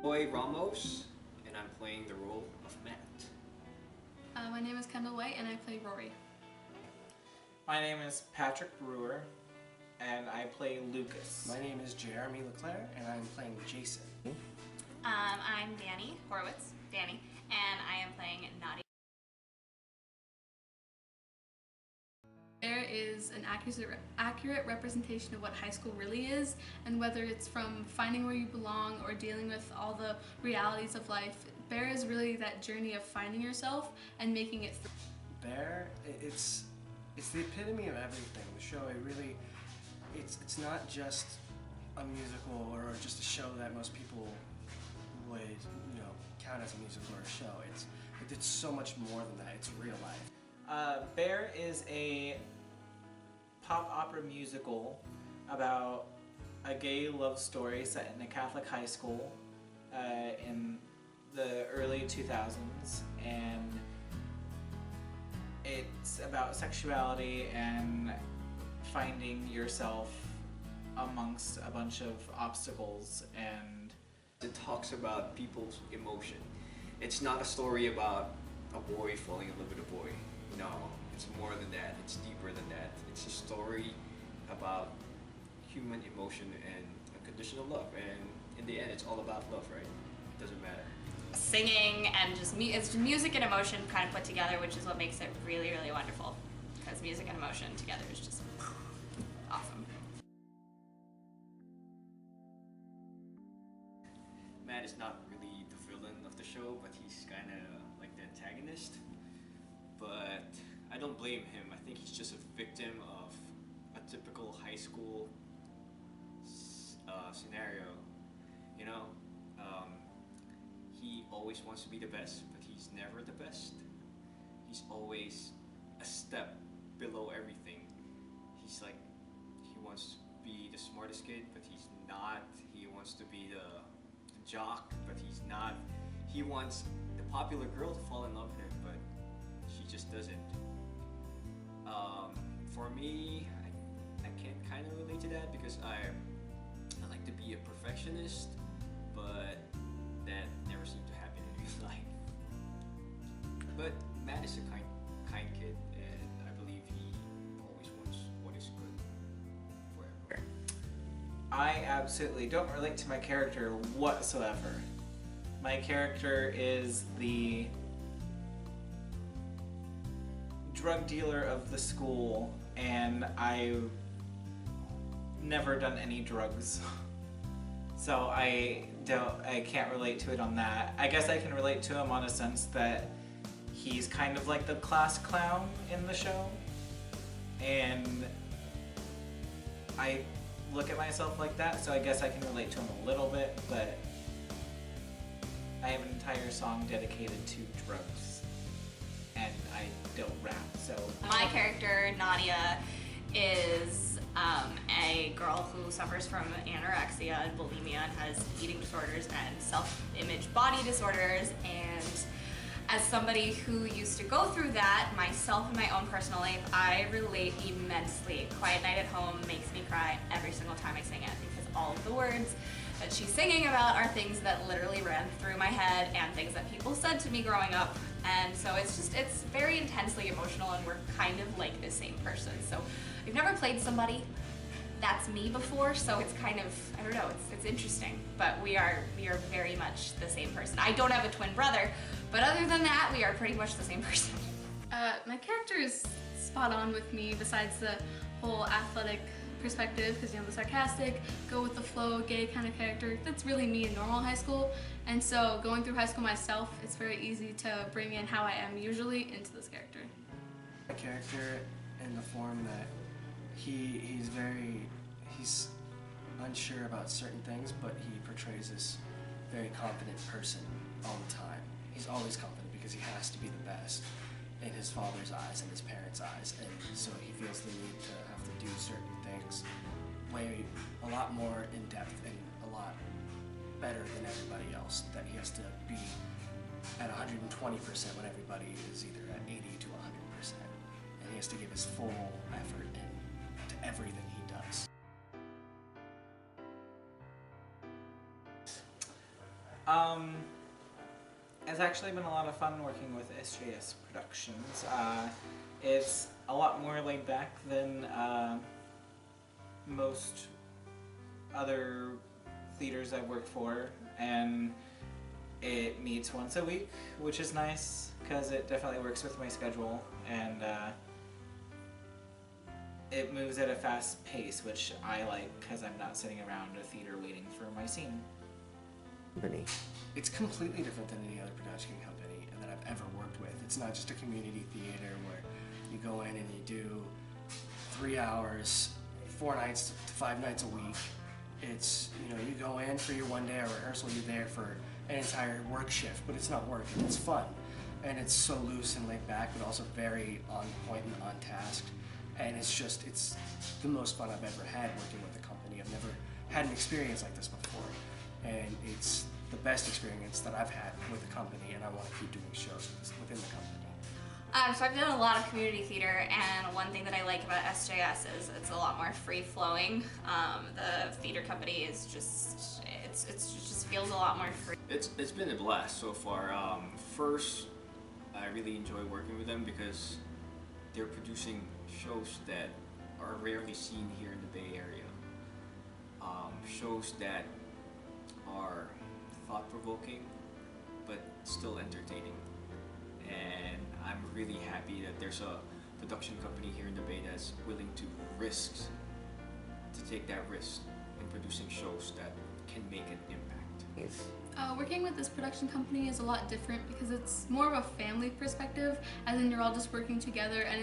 Roy Ramos, and I'm playing the role of Matt. My name is Kendall White, and I play Rory. My name is Patrick Brewer, and I play Lucas. My name is Jeremy Leclerc, and I'm playing Jason. I'm Danny Horowitz, Danny, and I am playing Nadia. There is an accurate representation of what high school really is, and whether it's from finding where you belong or dealing with all the realities of life. Bear is really that journey of finding yourself and making it through. Bear, it's the epitome of everything. The show, it's not just a musical or just a show that most people would, count as a musical or a show. It's so much more than that. It's real life. Bear is a pop opera musical about a gay love story set in a Catholic high school in the early 2000s, and it's about sexuality and finding yourself amongst a bunch of obstacles. And it talks about people's emotion. It's not a story about a boy falling in love with a boy. No, it's more than that. It's deeper than that. It's a story about human emotion and unconditional love. And in the end, it's all about love, right? It doesn't matter. Singing and just it's music and emotion kind of put together, which is what makes it really, really wonderful. Because music and emotion together is just awesome. Matt is not really the villain of the show, but he's kind of like the antagonist. But I don't blame him. I think he's just a victim of a typical high school scenario. He always wants to be the best, but he's never the best. He's always a step below everything. He wants to be the smartest kid, but he's not. He wants to be the jock, but he's not. He wants the popular girl to fall in love with him, but she just doesn't. For me, I can kind of relate to that because I like to be a perfectionist, but that never seemed to happen in real life. But Matt is a kind kid, and I believe he always wants what is good for everyone. I absolutely don't relate to my character whatsoever. My character is the drug dealer of the school, and I've never done any drugs. So I can't relate to it on that. I guess I can relate to him on a sense that he's kind of like the class clown in the show, and I look at myself like that, so I guess I can relate to him a little bit, but I have an entire song dedicated to drugs, and I don't rap, so. My character, Nadia, is a girl who suffers from anorexia and bulimia and has eating disorders and self-image body disorders. And as somebody who used to go through that myself in my own personal life, I relate immensely. Quiet Night at Home makes me cry every single time I sing it, because all of the words that she's singing about are things that literally ran through my head and things that people said to me growing up. And so it's very intensely emotional, and we're kind of like the same person. So I've never played somebody that's me before, so it's kind of, I don't know, it's interesting. But we are very much the same person. I don't have a twin brother, but other than that, we are pretty much the same person. My character is spot on with me, besides the whole athletic perspective, because the sarcastic, go with the flow, gay kind of character. That's really me in normal high school, and so going through high school myself, it's very easy to bring in how I am usually into this character. A character in the form that he's unsure about certain things, but he portrays this very confident person all the time. He's always confident because he has to be the best in his father's eyes and his parents' eyes, and so he feels the need to have to do certain things way a lot more in depth and a lot better than everybody else, that he has to be at 120% when everybody is either at 80 to 100%, and he has to give his full effort into everything he does. It's actually been a lot of fun working with SJS Productions. It's a lot more laid back than most other theaters I've worked for, and it meets once a week, which is nice because it definitely works with my schedule, and it moves at a fast pace, which I like because I'm not sitting around a theater waiting for my scene. Company. It's completely different than any other production company that I've ever worked with. It's not just a community theater where you go in and you do 3 hours, 4 nights to 5 nights a week. It's, you know, you go in for your 1 day of rehearsal, you're there for an entire work shift, but it's not work, it's fun. And it's so loose and laid back, but also very on point and on task. And it's the most fun I've ever had working with a company. I've never had an experience like this before. And it's the best experience that I've had with a company, and I want to keep doing shows within the company. So I've done a lot of community theater, and one thing that I like about SJS is it's a lot more free-flowing. The theater company is just, it just feels a lot more free. It's been a blast so far. First, I really enjoy working with them because they're producing shows that are rarely seen here in the Bay Area. Shows that are thought-provoking, but still entertaining. And I'm really happy that there's a production company here in the Bay that's willing to take that risk in producing shows that can make an impact. Working with this production company is a lot different because it's more of a family perspective, as in you're all just working together, and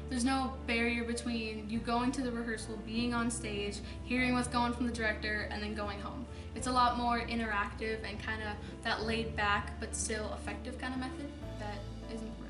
there's no barrier between you going to the rehearsal, being on stage, hearing what's going from the director, and then going home. It's a lot more interactive and kind of that laid back but still effective kind of method that is important.